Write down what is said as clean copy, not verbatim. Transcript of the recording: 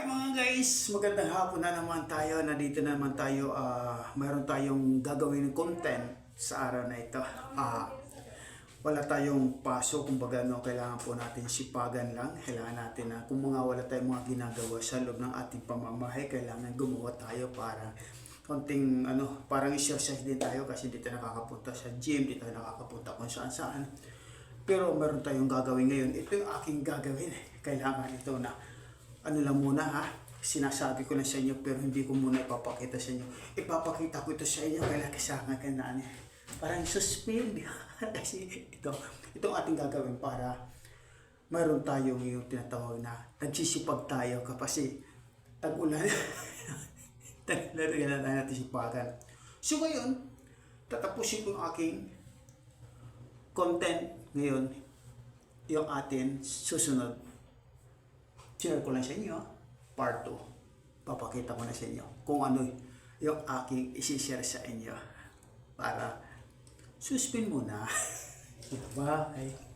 Mga guys, magandang hapon na naman tayo. Nandito na naman tayo. Mayroon tayong gagawin ng content sa araw na ito. Wala tayong paso, kumbaga no, kailangan po natin sipagan lang. Kailangan natin na kung wala tayong mga ginagawa sa loob ng ating pamamahay, kailangan gumawa tayo para konting parang exercise din tayo kasi hindi tayo nakakapunta sa gym, hindi tayo nakakapunta kung saan saan. Pero meron tayong gagawin ngayon. Ito yung aking gagawin. Kailangan ito na lang muna ha. Sinasabi ko na sa inyo pero hindi ko muna ipapakita sa inyo. Ipapakita ko ito sa inyo kailangan kasama ka na parang suspend. Kasi itong ating gagawin para mayroon tayong yung tinatawag na nagsisipag tayo kasi tag-ulan. Kailangan natin sipagan. So ngayon, tatapusin ko yung aking content ngayon, yung atin susunod. Share ko lang sa inyo, part 2. Papakita ko na sa inyo kung ano yung aking isi-share sa inyo para suspend muna. Bye!